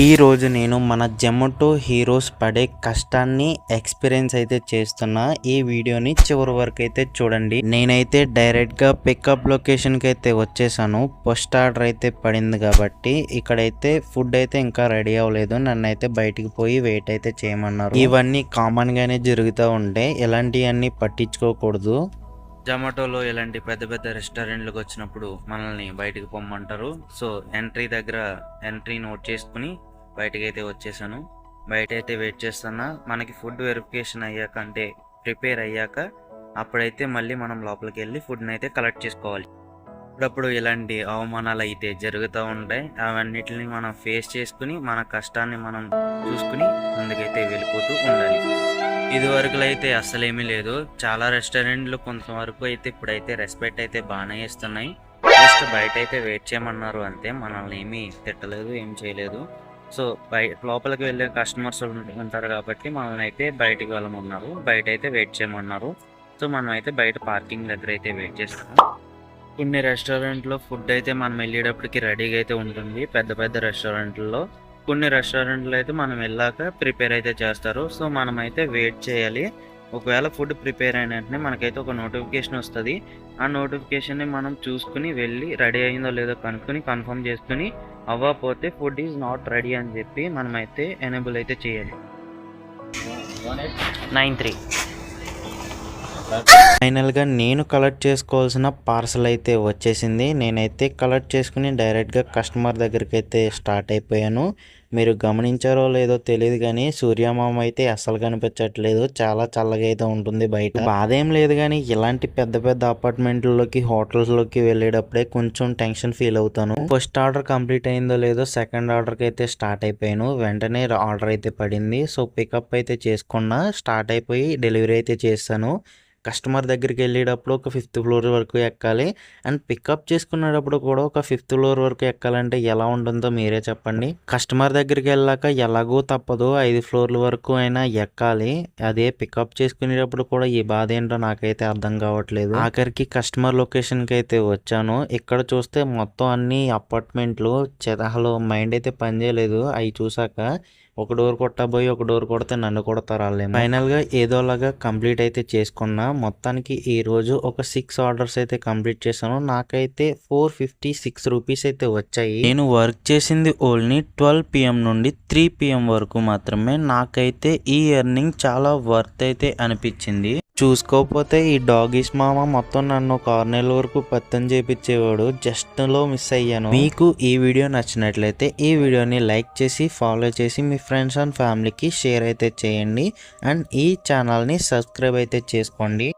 ఈ రోజు నేను మన జొమాటో హీరోస్ పడే కష్టాన్ని ఎక్స్పీరియన్స్ అయితే చేస్తున్నా. ఈ వీడియోని చివరి వరకు అయితే చూడండి. నేనైతే డైరెక్ట్ గా పికప్ లొకేషన్ కి అయితే వచ్చేసాను. పోస్ట్ ఆర్డర్ అయితే పడింది కాబట్టి ఇక్కడైతే ఫుడ్ అయితే ఇంకా రెడీ అవ్వలేదు. నన్ను అయితే బయటికి పోయి వెయిట్ అయితే చేయమన్నారు. ఇవన్నీ కామన్ గానే జరుగుతూ ఉంటాయి, ఇలాంటివన్నీ పట్టించుకోకూడదు. జొమాటోలో ఇలాంటి పెద్ద పెద్ద రెస్టారెంట్లకు వచ్చినప్పుడు మనల్ని బయటికి పొమ్మంటారు. సో ఎంట్రీ నోట్ చేసుకుని బయటకి అయితే వచ్చేసాను. బయట అయితే వెయిట్ చేస్తున్నా. మనకి ఫుడ్ వెరిఫికేషన్ అయ్యాక, అంటే ప్రిపేర్ అయ్యాక అప్పుడైతే మళ్ళీ మనం లోపలికి వెళ్ళి ఫుడ్ని అయితే కలెక్ట్ చేసుకోవాలి. అప్పుడప్పుడు ఇలాంటి అవమానాలు అయితే జరుగుతూ ఉంటాయి. అవన్నిటిని మనం ఫేస్ చేసుకుని మన కష్టాన్ని మనం చూసుకుని ముందుకైతే వెళ్ళిపోతూ ఉండాలి. ఇది వరకు అయితే అస్సలేమీ లేదు. చాలా రెస్టారెంట్లు కొంతవరకు అయితే ఇప్పుడైతే రెస్పెక్ట్ అయితే బాగానే ఇస్తున్నాయి. జస్ట్ బయట అయితే వెయిట్ చేయమన్నారు అంతే, మనల్ని ఏమీ తిట్టలేదు, ఏం చేయలేదు. సో లోపలికి వెళ్ళే కస్టమర్స్ ఉంటారు కాబట్టి మనల్ని అయితే బయటికి వెళ్ళమన్నారు, బయట అయితే వెయిట్ చేయమన్నారు. సో మనం అయితే బయట పార్కింగ్ దగ్గర అయితే వెయిట్ చేస్తాము. కొన్ని రెస్టారెంట్లో ఫుడ్ అయితే మనం వెళ్ళేటప్పటికి రెడీగా అయితే ఉంటుంది పెద్ద పెద్ద రెస్టారెంట్లలో. కొన్ని రెస్టారెంట్లు అయితే మనం వెళ్ళాక ప్రిపేర్ అయితే చేస్తారు. సో మనం అయితే వెయిట్ చేయాలి. ఒకవేళ ఫుడ్ ప్రిపేర్ అయిన వెంటనే మనకైతే ఒక నోటిఫికేషన్ వస్తుంది. ఆ నోటిఫికేషన్ని మనం చూసుకుని వెళ్ళి రెడీ అయిందో లేదో కనుక్కొని కన్ఫర్మ్ చేసుకుని, అవ్వకపోతే ఫుడ్ ఈజ్ నాట్ రెడీ అని చెప్పి మనమైతే ఎనేబుల్ అయితే చేయాలి. 93 ఫైనల్గా నేను కలెక్ట్ చేసుకోవాల్సిన పార్సల్ అయితే వచ్చేసింది. నేనైతే కలెక్ట్ చేసుకుని డైరెక్ట్గా కస్టమర్ దగ్గరికి అయితే స్టార్ట్ అయిపోయాను. మీరు గమనించారో లేదో తెలియదు కానీ సూర్యమామ అయితే అస్సలు కనిపించట్లేదు. చాలా చల్లగా అయితే ఉంటుంది బయట. బాధ ఏం లేదు కానీ ఇలాంటి పెద్ద పెద్ద అపార్ట్మెంట్లలోకి హోటల్స్లోకి వెళ్ళేటప్పుడే కొంచెం టెన్షన్ ఫీల్ అవుతాను. ఫస్ట్ ఆర్డర్ కంప్లీట్ అయిందో లేదో సెకండ్ ఆర్డర్కి అయితే స్టార్ట్ అయిపోయాను. వెంటనే ఆర్డర్ అయితే పడింది. సో పికప్ అయితే చేసుకున్నా, స్టార్ట్ అయిపోయి డెలివరీ అయితే చేస్తాను. కస్టమర్ దగ్గరికి వెళ్ళేటప్పుడు ఒక 5th ఫ్లోర్ వరకు ఎక్కాలి, అండ్ పికప్ చేసుకునేటప్పుడు కూడా ఒక 5th ఫ్లోర్ వరకు ఎక్కాలంటే ఎలా ఉంటుందో మీరే చెప్పండి. కస్టమర్ దగ్గరికి వెళ్ళాక ఎలాగో తప్పదు 5 ఫ్లోర్ల వరకు అయినా ఎక్కాలి. అదే పికప్ చేసుకునేటప్పుడు కూడా ఈ బాధ ఏంటో నాకైతే అర్థం కావట్లేదు. ఆఖరికి కస్టమర్ లొకేషన్కి అయితే వచ్చాను. ఇక్కడ చూస్తే మొత్తం అన్ని అపార్ట్మెంట్లు, అసలు మైండ్ అయితే పనిచేయలేదు అవి చూసాక. ఒక డోర్ కొట్టబోయి ఒక డోర్ కొడితే నన్ను కొడతారు వాళ్ళే. ఫైనల్గా ఏదోలాగా కంప్లీట్ అయితే చేసుకున్నా. మొత్తానికి ఈ రోజు ఒక 6 ఆర్డర్స్ అయితే కంప్లీట్ చేశాను. నాకైతే 456 రూపీస్ అయితే వచ్చాయి. నేను వర్క్ చేసింది ఓన్లీ 12 PM నుండి 3 PM వరకు మాత్రమే. నాకైతే ఈ ఎర్నింగ్ చాలా వర్త్ అయితే అనిపించింది. చూసుకోకపోతే ఈ డాగీస్ మామ మొత్తం నన్ను ఒక 6 నెలల వరకు పత్తం చేపించేవాడు. జస్ట్ లో మిస్ అయ్యాను. మీకు ఈ వీడియో నచ్చినట్లయితే ఈ వీడియోని లైక్ చేసి ఫాలో చేసి మీ ఫ్రెండ్స్ అండ్ ఫ్యామిలీకి షేర్ అయితే చేయండి. అండ్ ఈ ఛానల్ని సబ్స్క్రైబ్ అయితే చేసుకోండి.